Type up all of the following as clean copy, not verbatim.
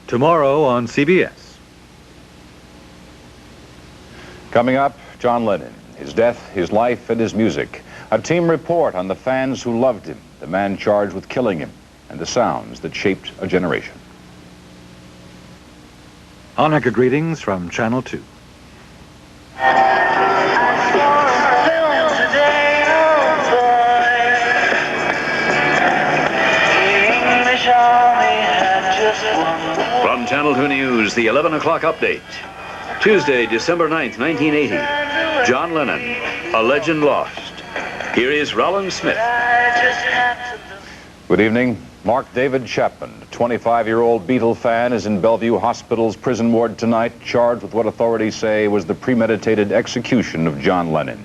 tomorrow on CBS. Coming up, John Lennon, his death, his life, and his music. A team report on the fans who loved him, the man charged with killing him, and the sounds that shaped a generation. Hanukkah greetings from Channel 2. From Channel 2 News, the 11 o'clock update. Tuesday, December 9th, 1980. John Lennon, a legend lost. Here is Rollin Smith. Good evening. Mark David Chapman, a 25-year-old Beatle fan, is in Bellevue Hospital's prison ward tonight, charged with what authorities say was the premeditated execution of John Lennon.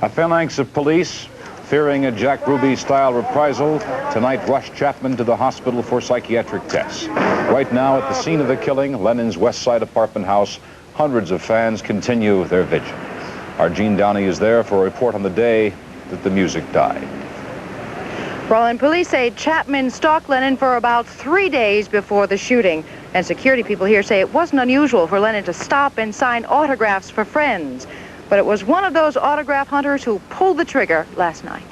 A phalanx of police, fearing a Jack Ruby-style reprisal, tonight rushed Chapman to the hospital for psychiatric tests. Right now, at the scene of the killing, Lennon's West Side apartment house, hundreds of fans continue their vigil. Our Gene Downey is there for a report on the day that the music died. Rollin, police say Chapman stalked Lennon for about 3 days before the shooting. And security people here say it wasn't unusual for Lennon to stop and sign autographs for friends. But it was one of those autograph hunters who pulled the trigger last night.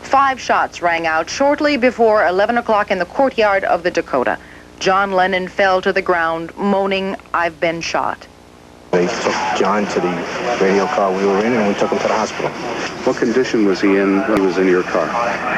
5 shots rang out shortly before 11 o'clock in the courtyard of the Dakota. John Lennon fell to the ground, moaning, "I've been shot." They took John to the radio car we were in, and we took him to the hospital. What condition was he in when he was in your car?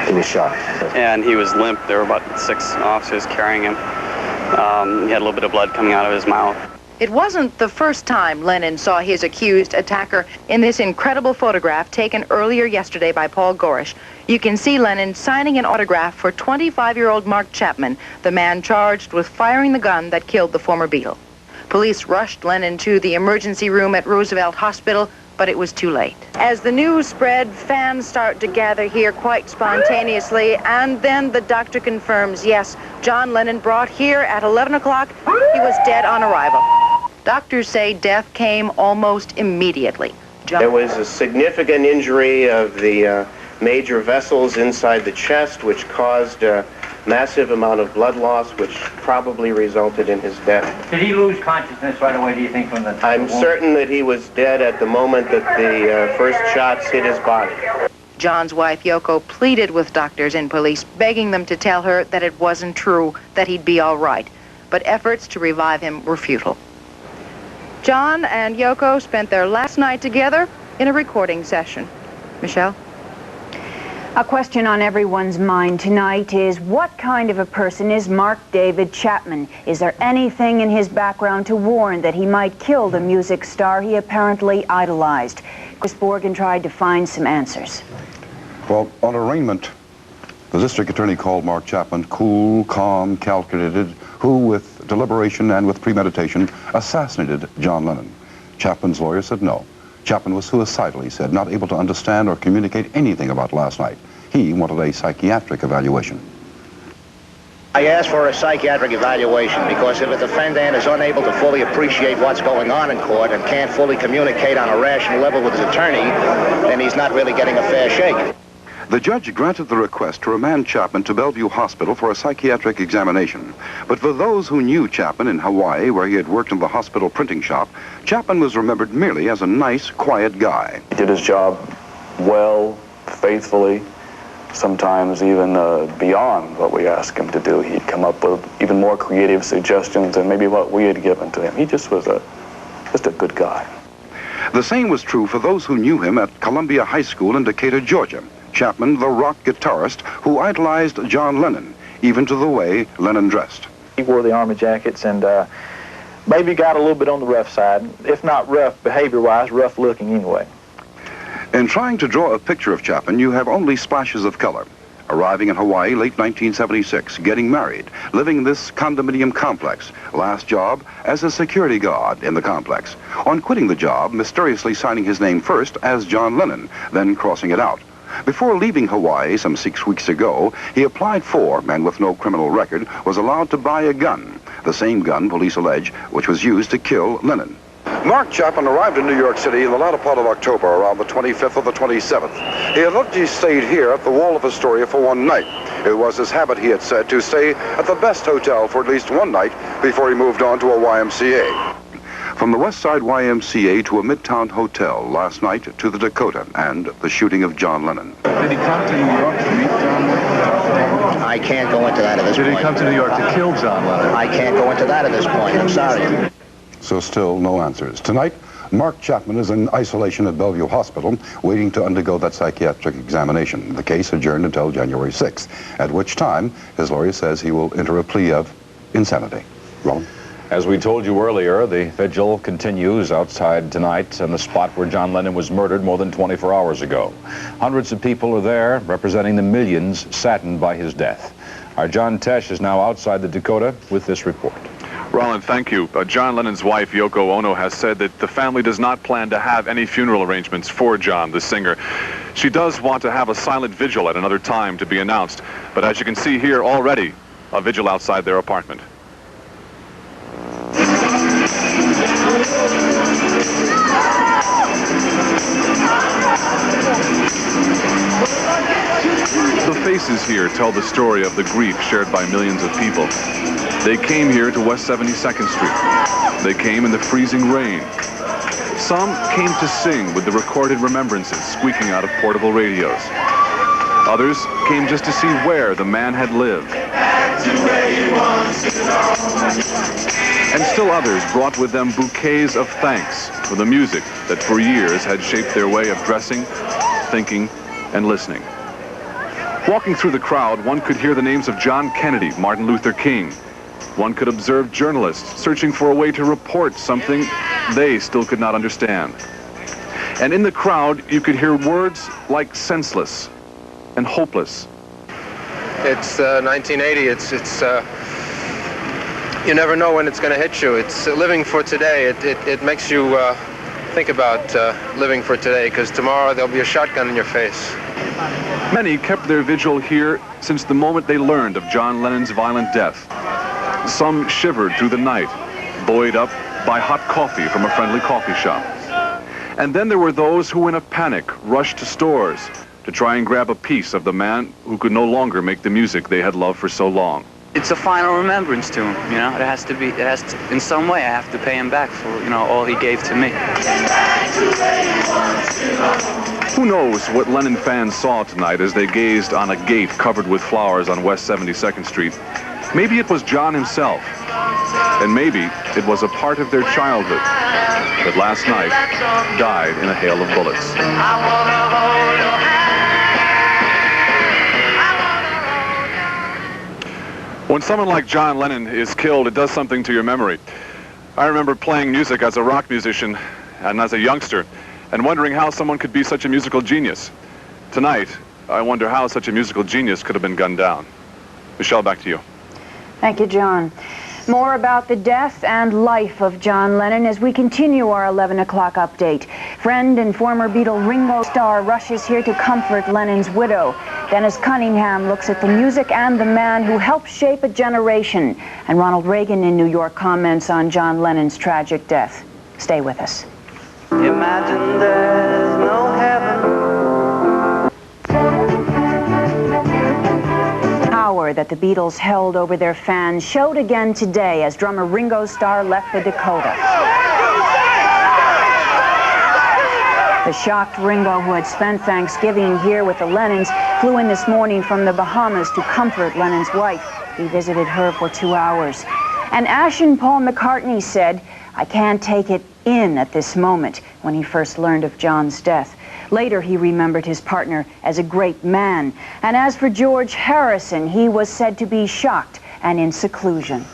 He was shot. And he was limp. There were about 6 officers carrying him. He had a little bit of blood coming out of his mouth. It wasn't the first time Lennon saw his accused attacker in this incredible photograph taken earlier yesterday by Paul Gorish. You can see Lennon signing an autograph for 25-year-old Mark Chapman, the man charged with firing the gun that killed the former Beatle. Police rushed Lennon to the emergency room at Roosevelt Hospital, but it was too late. As the news spread, fans start to gather here quite spontaneously, and then the doctor confirms, yes, John Lennon brought here at 11 o'clock. He was dead on arrival. Doctors say death came almost immediately. There was a significant injury of the major vessels inside the chest, which caused a massive amount of blood loss, which probably resulted in his death. Did he lose consciousness right away, do you think, from the... I'm certain that he was dead at the moment that the first shots hit his body. John's wife, Yoko, pleaded with doctors and police, begging them to tell her that it wasn't true, that he'd be all right. But efforts to revive him were futile. John and Yoko spent their last night together in a recording session. Michelle? A question on everyone's mind tonight is, what kind of a person is Mark David Chapman? Is there anything in his background to warn that he might kill the music star he apparently idolized? Chris Borgen tried to find some answers. Well, on arraignment, the district attorney called Mark Chapman cool, calm, calculated, who with deliberation and with premeditation assassinated John Lennon. Chapman's lawyer said no. Chapman was suicidal, he said, not able to understand or communicate anything about last night. He wanted a psychiatric evaluation. I asked for a psychiatric evaluation because if a defendant is unable to fully appreciate what's going on in court and can't fully communicate on a rational level with his attorney, then he's not really getting a fair shake. The judge granted the request to remand Chapman to Bellevue Hospital for a psychiatric examination. But for those who knew Chapman in Hawaii, where he had worked in the hospital printing shop, Chapman was remembered merely as a nice, quiet guy. He did his job well, faithfully, sometimes even beyond what we asked him to do. He'd come up with even more creative suggestions than maybe what we had given to him. He just was just a good guy. The same was true for those who knew him at Columbia High School in Decatur, Georgia. Chapman, the rock guitarist who idolized John Lennon, even to the way Lennon dressed. He wore the army jackets and maybe got a little bit on the rough side. If not rough behavior-wise, rough looking anyway. In trying to draw a picture of Chapman, you have only splashes of color. Arriving in Hawaii late 1976, getting married, living in this condominium complex. Last job as a security guard in the complex. On quitting the job, mysteriously signing his name first as John Lennon, then crossing it out. Before leaving Hawaii some 6 weeks ago, he applied for, and with no criminal record, was allowed to buy a gun. The same gun, police allege, which was used to kill Lennon. Mark Chapman arrived in New York City in the latter part of October, around the 25th or the 27th. He had looked, he stayed here at the Wall of Astoria for one night. It was his habit, he had said, to stay at the best hotel for at least one night before he moved on to a YMCA. From the West Side YMCA to a Midtown hotel last night to the Dakota and the shooting of John Lennon. Did he come to New York to meet John Lennon? I can't go into that at this point. Did he come to New York to kill John Lennon? I can't go into that at this point. I'm sorry. So still no answers. Tonight, Mark Chapman is in isolation at Bellevue Hospital, waiting to undergo that psychiatric examination. The case adjourned until January 6th, at which time his lawyer says he will enter a plea of insanity. Ron? As we told you earlier, the vigil continues outside tonight on the spot where John Lennon was murdered more than 24 hours ago. Hundreds of people are there representing the millions saddened by his death. Our John Tesh is now outside the Dakota with this report. Roland, thank you. John Lennon's wife, Yoko Ono, has said that the family does not plan to have any funeral arrangements for John, the singer. She does want to have a silent vigil at another time to be announced, but as you can see here already, a vigil outside their apartment. The faces here tell the story of the grief shared by millions of people. They came here to West 72nd Street. They came in the freezing rain. Some came to sing with the recorded remembrances squeaking out of portable radios. Others came just to see where the man had lived. And still others brought with them bouquets of thanks for the music that for years had shaped their way of dressing, thinking, and listening. Walking through the crowd, one could hear the names of John Kennedy, Martin Luther King. One could observe journalists searching for a way to report something they still could not understand. And in the crowd, you could hear words like senseless and hopeless. It's 1980. It's you never know when it's going to hit you. It's living for today. It makes you think about living for today, because tomorrow there'll be a shotgun in your face. Many kept their vigil here since the moment they learned of John Lennon's violent death. Some shivered through the night, buoyed up by hot coffee from a friendly coffee shop. And then there were those who, in a panic, rushed to stores to try and grab a piece of the man who could no longer make the music they had loved for so long. It's a final remembrance to him, you know. It has to, in some way, I have to pay him back for, you know, all he gave to me. Who knows what Lennon fans saw tonight as they gazed on a gate covered with flowers on West 72nd Street. Maybe it was John himself, and maybe it was a part of their childhood that last night died in a hail of bullets. When someone like John Lennon is killed, it does something to your memory. I remember playing music as a rock musician and as a youngster, and wondering how someone could be such a musical genius. Tonight, I wonder how such a musical genius could have been gunned down. Michelle, back to you. Thank you, John. More about the death and life of John Lennon as we continue our 11 o'clock update. Friend and former Beatle Ringo Starr rushes here to comfort Lennon's widow. Dennis Cunningham looks at the music and the man who helped shape a generation. And Ronald Reagan in New York comments on John Lennon's tragic death. Stay with us. Imagine there's no heaven. Power that the Beatles held over their fans showed again today as drummer Ringo Starr left the Dakota. The shocked Ringo, who had spent Thanksgiving here with the Lennons, flew in this morning from the Bahamas to comfort Lennon's wife. He visited her for 2 hours. And ashen Paul McCartney said, "I can't take it in at this moment," when he first learned of John's death. Later, he remembered his partner as a great man. And as for George Harrison, he was said to be shocked and in seclusion.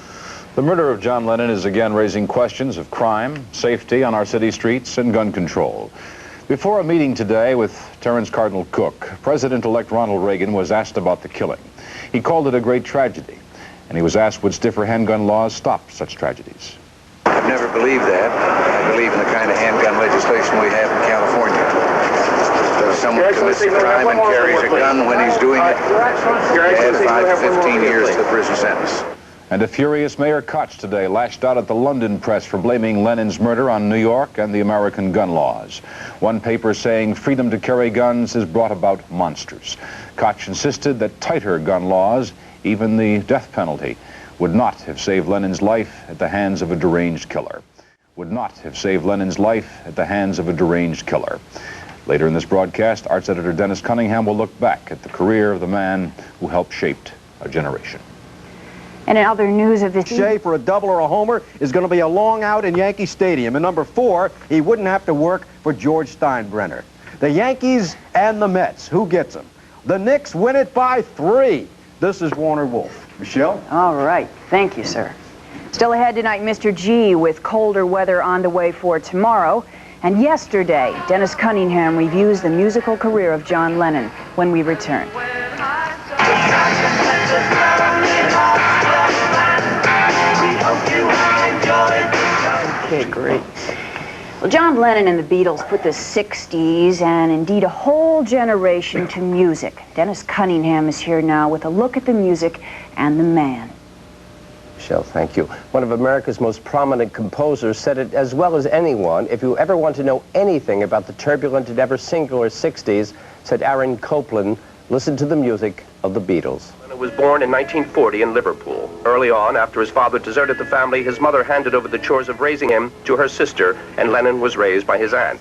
The murder of John Lennon is again raising questions of crime, safety on our city streets, and gun control. Before a meeting today with Terence Cardinal Cook, President-elect Ronald Reagan was asked about the killing. He called it a great tragedy, and he was asked would stiffer handgun laws stop such tragedies. I've never believed that. I believe in the kind of handgun legislation we have in California. If someone commits a crime and carries a gun when he's doing it, they have 5 to 15 years to the prison sentence. And a furious Mayor Koch today lashed out at the London press for blaming Lennon's murder on New York and the American gun laws. One paper saying freedom to carry guns has brought about monsters. Koch insisted that tighter gun laws, even the death penalty, would not have saved Lennon's life at the hands of a deranged killer. Would not have saved Lennon's life at the hands of a deranged killer. Later in this broadcast, arts editor Dennis Cunningham will look back at the career of the man who helped shape a generation. And in other news of this Shea for a double or a homer is going to be a long out in Yankee Stadium. And number 4, he wouldn't have to work for George Steinbrenner. The Yankees and the Mets, who gets them? The Knicks win it by 3. This is Warner Wolf. Michelle? All right. Thank you, sir. Still ahead tonight, Mr. G with colder weather on the way for tomorrow. And yesterday, Dennis Cunningham reviews the musical career of John Lennon when we return. Okay, great. Well, John Lennon and the Beatles put the 60s and indeed a whole generation to music. Dennis Cunningham is here now with a look at the music and the man. Michelle, thank you. One of America's most prominent composers said it as well as anyone. If you ever want to know anything about the turbulent and ever singular 60s, said Aaron Copland, listen to the music of the Beatles. Lennon was born in 1940 in Liverpool. Early on, after his father deserted the family, his mother handed over the chores of raising him to her sister, and Lennon was raised by his aunt.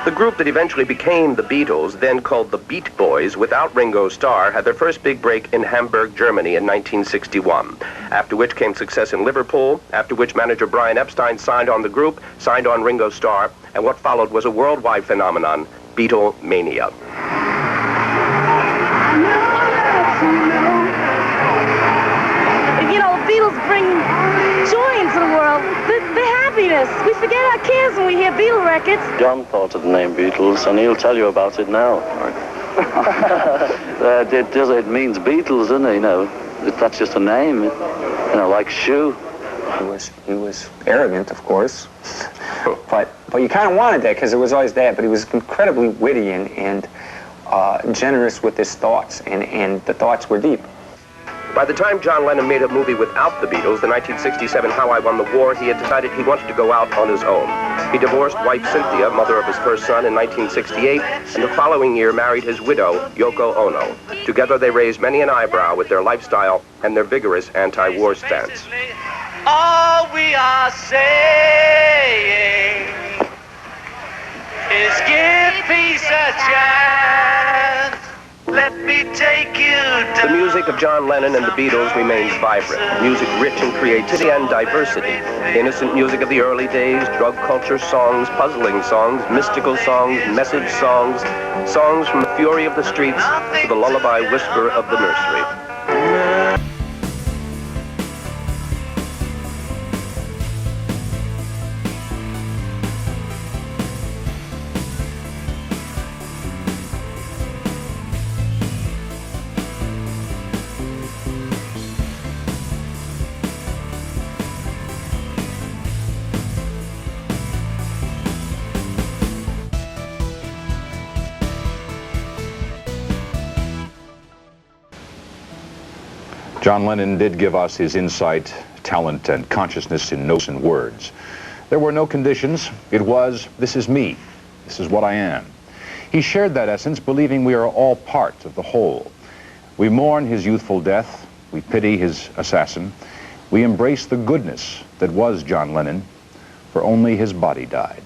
The group that eventually became the Beatles, then called the Beat Boys, without Ringo Starr, had their first big break in Hamburg, Germany in 1961, after which came success in Liverpool, after which manager Brian Epstein signed on the group, signed on Ringo Starr, and what followed was a worldwide phenomenon, Beatlemania. You know, the Beatles bring joy into the world, the happiness. We forget our cares when we hear Beatle records. John thought of the name Beatles, and he'll tell you about it now. It means Beatles, doesn't it? You know, that's just a name. You know, like shoe. He was arrogant, of course, but you kind of wanted that because it was always that. But he was incredibly witty and generous with his thoughts, and the thoughts were deep. By the time John Lennon made a movie without the Beatles, the 1967 How I Won the War, he had decided he wanted to go out on his own. He divorced wife Cynthia, mother of his first son, in 1968, and the following year married his widow, Yoko Ono. Together they raised many an eyebrow with their lifestyle and their vigorous anti-war stance. All we are saying is give peace a chance. Let me take you down. The music of John Lennon and the Beatles remains vibrant. Music rich in creativity and diversity. Innocent music of the early days, drug culture songs, puzzling songs, mystical songs, message songs, songs from the fury of the streets to the lullaby whisper of the nursery. John Lennon did give us his insight, talent, and consciousness in notes and words. There were no conditions. It was, this is me. This is what I am. He shared that essence, believing we are all part of the whole. We mourn his youthful death. We pity his assassin. We embrace the goodness that was John Lennon, for only his body died.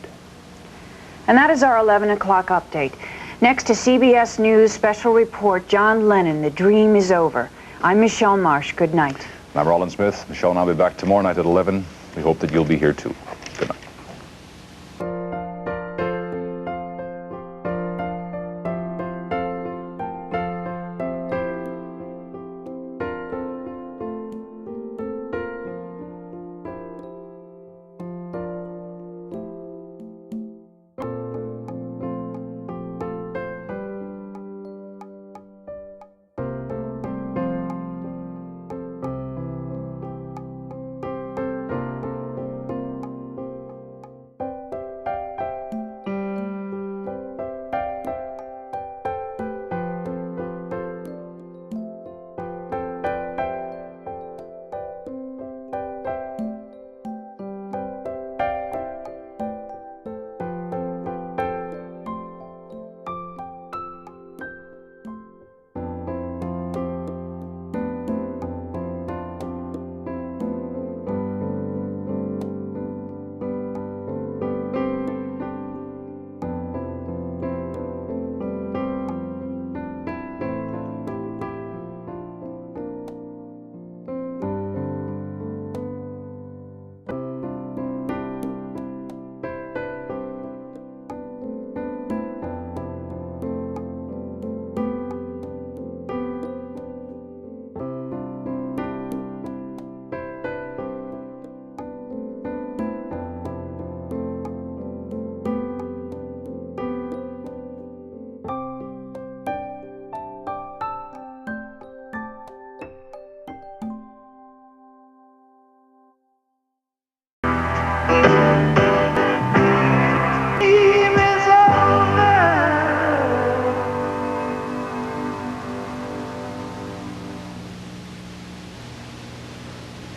And that is our 11 o'clock update. Next to CBS News special report, John Lennon, The Dream is Over. I'm Michelle Marsh. Good night. I'm Roland Smith. Michelle and I'll be back tomorrow night at 11. We hope that you'll be here too. Good night.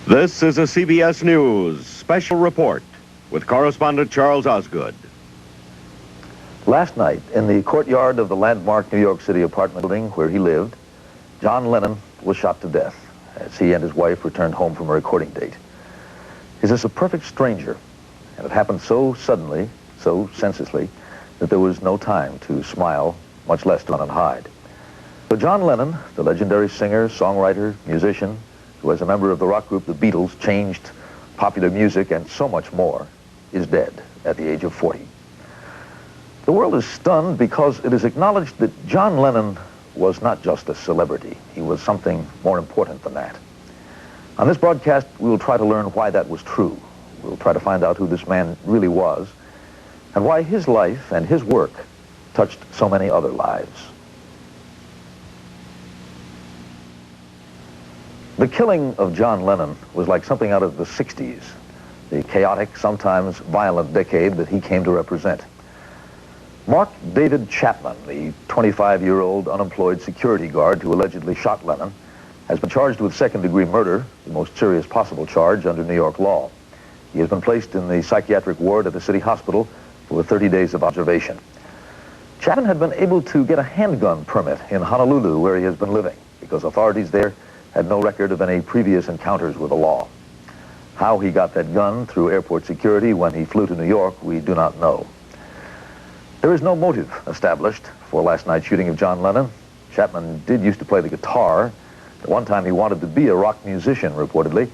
This is a CBS News special report with correspondent Charles Osgood. Last night, in the courtyard of the landmark New York City apartment building where he lived, John Lennon was shot to death as he and his wife returned home from a recording date. He's just a perfect stranger, and it happened so suddenly, so senselessly, that there was no time to smile, much less to run and hide. So John Lennon, the legendary singer, songwriter, musician, who as a member of the rock group The Beatles changed popular music and so much more, is dead at the age of 40. The world is stunned because it is acknowledged that John Lennon was not just a celebrity. He was something more important than that. On this broadcast, we will try to learn why that was true. We'll try to find out who this man really was and why his life and his work touched so many other lives. The killing of John Lennon was like something out of the 60s, the chaotic, sometimes violent decade that he came to represent. Mark David Chapman, the 25-year-old unemployed security guard who allegedly shot Lennon, has been charged with second-degree murder, the most serious possible charge under New York law. He has been placed in the psychiatric ward at the city hospital for 30 days of observation. Chapman had been able to get a handgun permit in Honolulu, where he has been living, because authorities there had no record of any previous encounters with the law. How he got that gun through airport security when he flew to New York, we do not know. There is no motive established for last night's shooting of John Lennon. Chapman did used to play the guitar. At one time he wanted to be a rock musician, reportedly.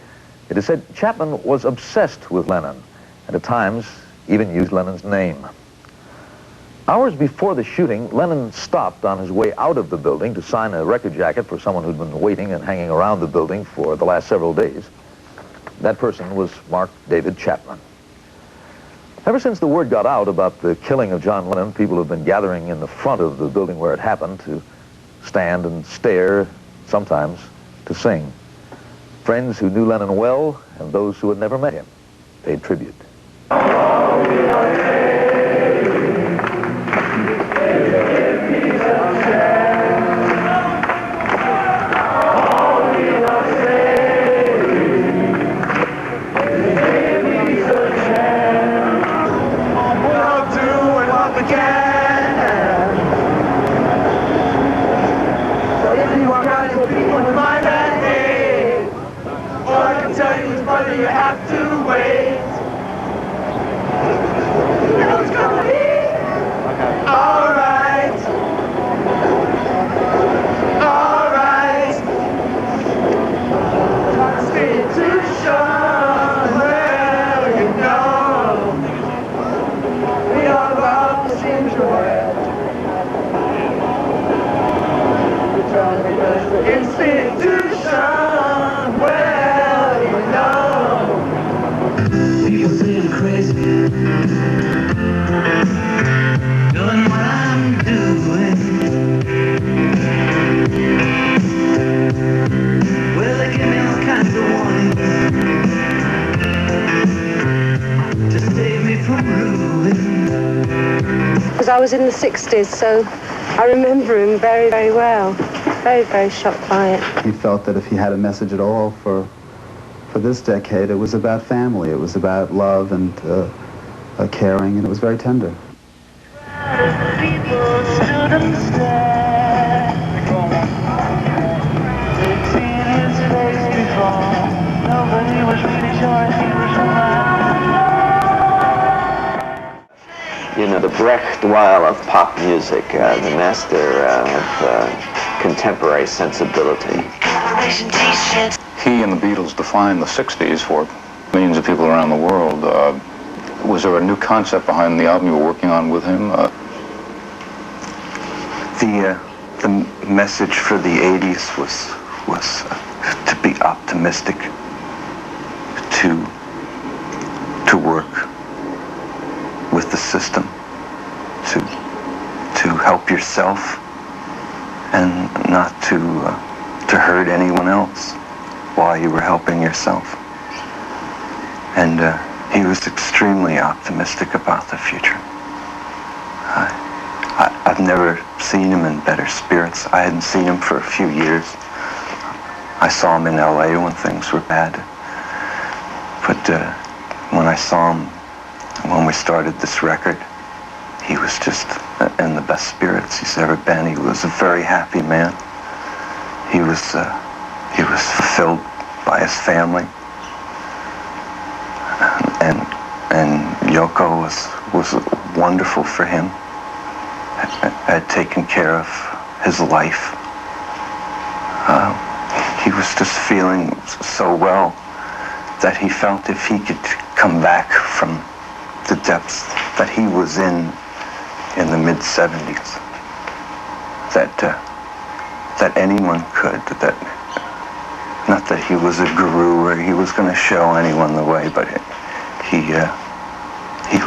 It is said Chapman was obsessed with Lennon, and at times even used Lennon's name. Hours before the shooting, Lennon stopped on his way out of the building to sign a record jacket for someone who'd been waiting and hanging around the building for the last several days. That person was Mark David Chapman. Ever since the word got out about the killing of John Lennon, people have been gathering in the front of the building where it happened to stand and stare, sometimes to sing. Friends who knew Lennon well and those who had never met him paid tribute. You have to wait. It's gonna be alright. Alright. Constitution, well, you know, we all love the same joy. Institution, well, you know. People say I'm crazy, doing what I'm doing. Well, they give me all kinds of warnings to save me from ruin. Because I was in the 60s, so I remember him very, very well. Very, very shocked by it. He felt that if he had a message at all for this decade, it was about family, it was about love and caring, and it was very tender. People stood and stared. They'd seen his face before. Nobody was really sure he was alive. You know, the Brecht Weil of pop music, the master of contemporary sensibility. He and the Beatles defined the 60s for millions of people around the world. Was there a new concept behind the album you were working on with him? The message for the 80s was to be optimistic, to work with the system, to help yourself, and not to hurt anyone else while you were helping yourself. And he was extremely optimistic about the future. I've never seen him in better spirits. I hadn't seen him for a few years. I saw him in LA when things were bad. But when I saw him, when we started this record, he was just in the best spirits he's ever been. He was a very happy man. He was fulfilled by his family. And Yoko was wonderful for him. Had taken care of his life. He was just feeling so well that he felt if he could come back from the depths that he was in the mid-70s, that anyone could, that not that he was a guru or he was going to show anyone the way, but he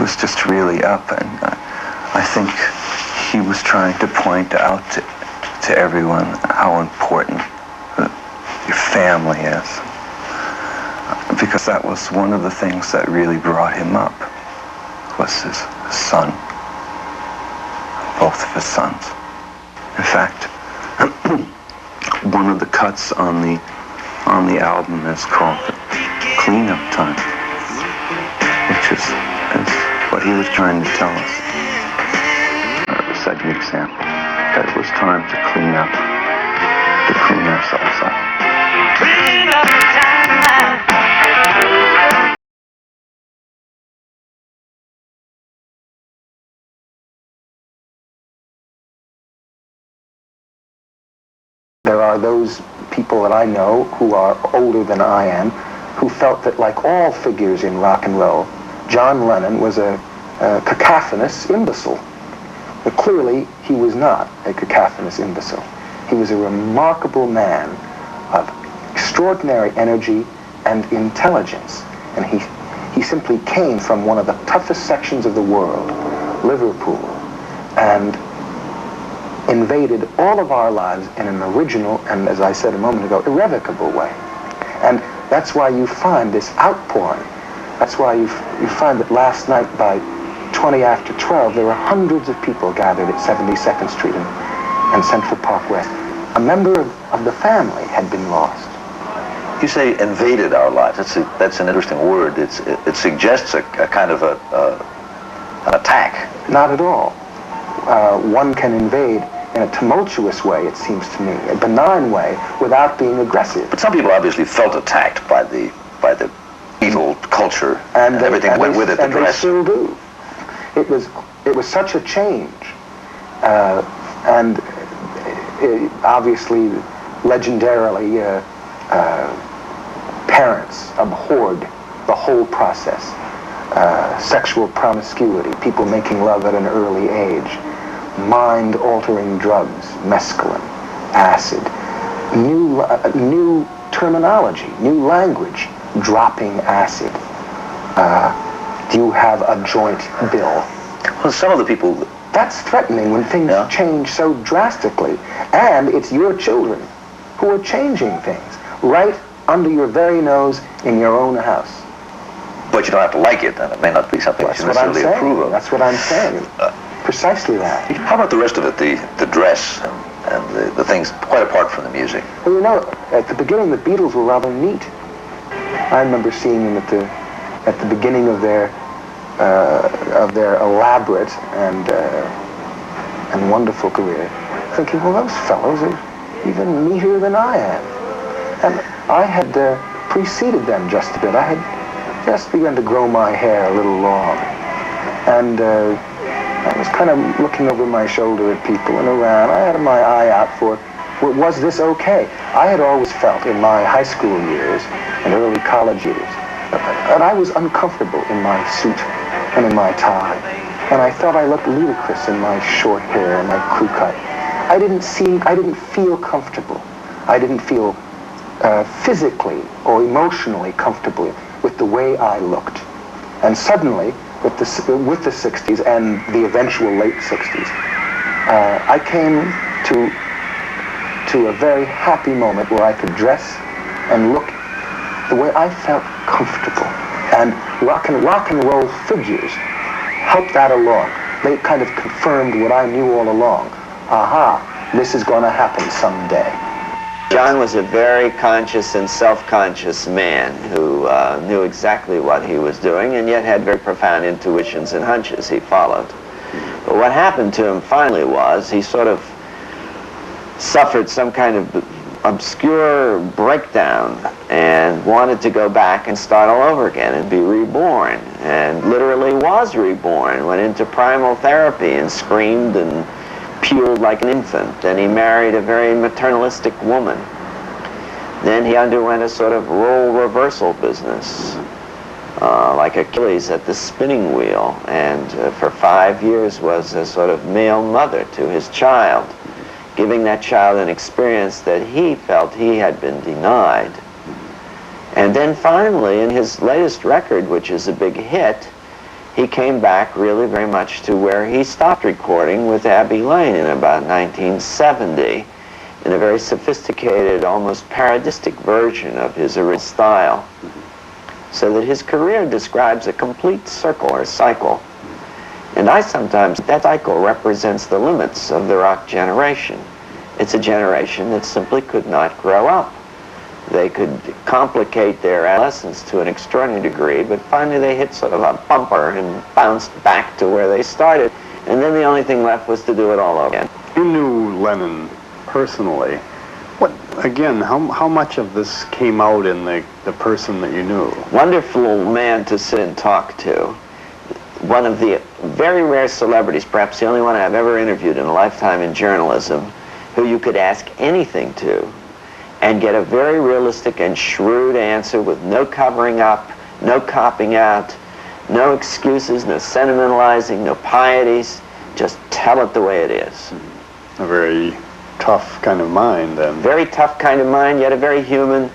was just really up, and I think he was trying to point out to everyone how important your family is, because that was one of the things that really brought him up, was his son, both of his sons. In fact, one of the cuts on the album is called Cleanup Time, which is what he was trying to tell us. Set the example that it was time to clean ourselves up. Clean up time. There are those people that I know who are older than I am who felt that, like all figures in rock and roll, John Lennon was a cacophonous imbecile. But clearly, he was not a cacophonous imbecile. He was a remarkable man of extraordinary energy and intelligence. And he simply came from one of the toughest sections of the world, Liverpool, and invaded all of our lives in an original and, as I said a moment ago, irrevocable way. And that's why you find this outpouring. That's why you find that last night by 20 after 12, there were hundreds of people gathered at 72nd Street and Central Park West. A member of the family had been lost. You say invaded our lives. That's an interesting word. It suggests a kind of an attack. Not at all. One can invade in a tumultuous way, it seems to me, a benign way, without being aggressive. But some people obviously felt attacked by the Beatle culture and everything that went with it. And they still do. It was such a change, and obviously, legendarily, parents abhorred the whole process. Sexual promiscuity, people making love at an early age, mind-altering drugs, mescaline, acid, new terminology, new language, dropping acid. Do you have a joint bill? Well, some of the people... That's threatening when things change so drastically. And it's your children who are changing things right under your very nose in your own house. But you don't have to like it, and it may not be something that you necessarily approve of. That's what I'm saying. Precisely that. How about the rest of it, the dress and the things quite apart from the music? Well, you know, at the beginning, the Beatles were rather neat. I remember seeing them at the beginning of their elaborate and wonderful career, thinking, well, those fellows are even neater than I am. And I had preceded them just a bit. I had just begun to grow my hair a little long, and I was kind of looking over my shoulder at people and around. I had my eye out for, was this okay? I had always felt in my high school years and early college years that I was uncomfortable in my suit and in my tie. And I thought I looked ludicrous in my short hair and my crew cut. I didn't feel comfortable. I didn't feel physically or emotionally comfortable with the way I looked. And suddenly, with the 60s and the eventual late 60s, I came to a very happy moment where I could dress and look the way I felt comfortable. And rock and roll figures helped that along. They kind of confirmed what I knew all along. Aha, this is going to happen someday. John was a very conscious and self-conscious man who knew exactly what he was doing and yet had very profound intuitions and hunches he followed. But what happened to him finally was he sort of suffered some kind of obscure breakdown and wanted to go back and start all over again and be reborn, and literally was reborn, went into primal therapy and screamed and puled like an infant. Then he married a very maternalistic woman. Then he underwent a sort of role reversal business, like Achilles at the spinning wheel, and for 5 years was a sort of male mother to his child, giving that child an experience that he felt he had been denied. And then finally, in his latest record, which is a big hit, he came back really very much to where he stopped recording with Abbey Lane in about 1970 in a very sophisticated, almost parodistic version of his original style. So that his career describes a complete circle or cycle. And I sometimes, that cycle represents the limits of the rock generation. It's a generation that simply could not grow up. They could complicate their adolescence to an extraordinary degree, but finally they hit sort of a bumper and bounced back to where they started. And then the only thing left was to do it all over again. You knew Lennon personally. Again, how much of this came out in the person that you knew? Wonderful man to sit and talk to. One of the very rare celebrities, perhaps the only one I've ever interviewed in a lifetime in journalism, who you could ask anything to and get a very realistic and shrewd answer with no covering up, no copping out, no excuses, no sentimentalizing, no pieties. Just tell it the way it is. A very tough kind of mind, then. Very tough kind of mind, yet a very human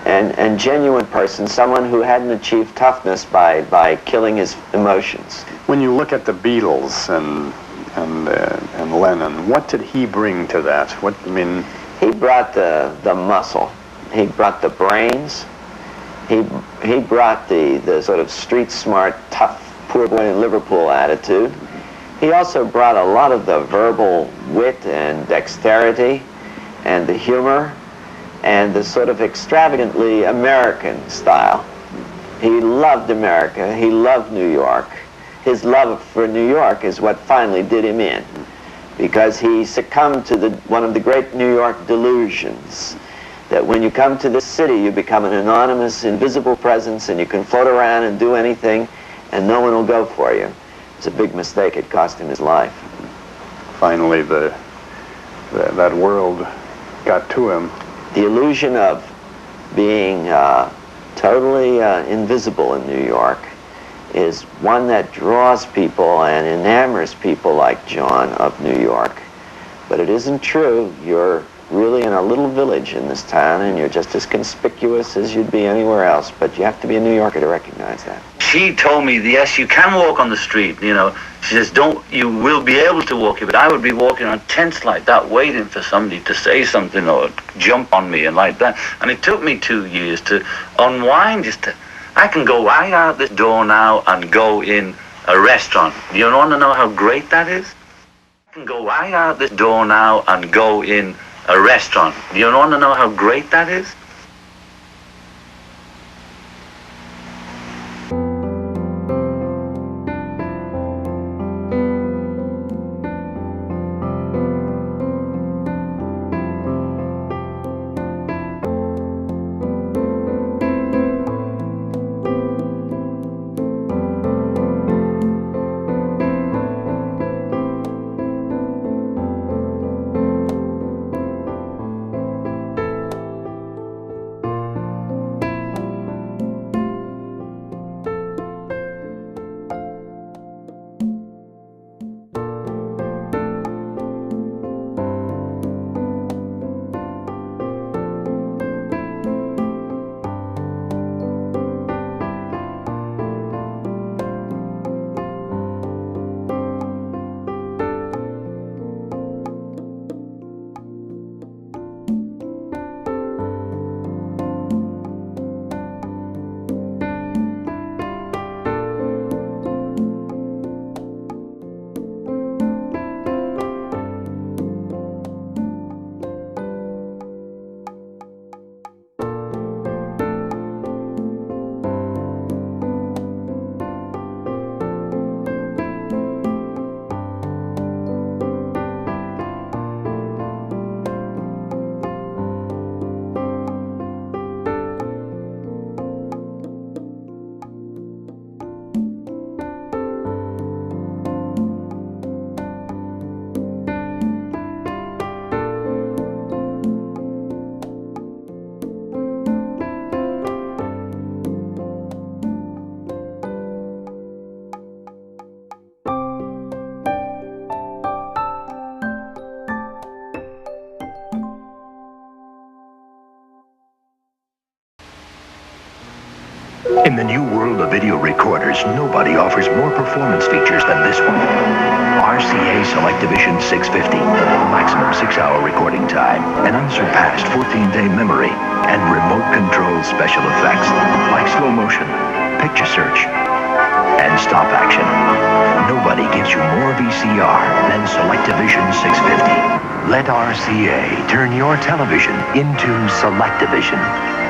and genuine person, someone who hadn't achieved toughness by killing his emotions. When you look at the Beatles and Lennon, what did he bring to that? He brought the muscle. He brought the brains. He brought the sort of street smart, tough, poor boy in Liverpool attitude. He also brought a lot of the verbal wit and dexterity and the humor and the sort of extravagantly American style. He loved America. He loved New York. His love for New York is what finally did him in, because he succumbed to one of the great New York delusions, that when you come to this city, you become an anonymous, invisible presence, and you can float around and do anything, and no one will go for you. It's a big mistake. It cost him his life. Finally, that world got to him. The illusion of being totally invisible in New York is one that draws people and enamors people like John of New York. But it isn't true. You're really in a little village in this town, and you're just as conspicuous as you'd be anywhere else, but you have to be a New Yorker to recognize that. She told me, yes, you can walk on the street, you know. She says, you will be able to walk here, but I would be walking on tents like that, waiting for somebody to say something or jump on me and like that. And it took me 2 years to unwind, I can go right out this door now and go in a restaurant. You want to know how great that is? I can go right out this door now and go in a restaurant. You want to know how great that is? In the new world of video recorders, nobody offers more performance features than this one. RCA Selectivision 650, maximum 6-hour recording time, an unsurpassed 14-day memory, and remote-controlled special effects like slow motion, picture search, and stop action. Nobody gives you more VCR than Selectivision 650. Let RCA turn your television into Selectivision.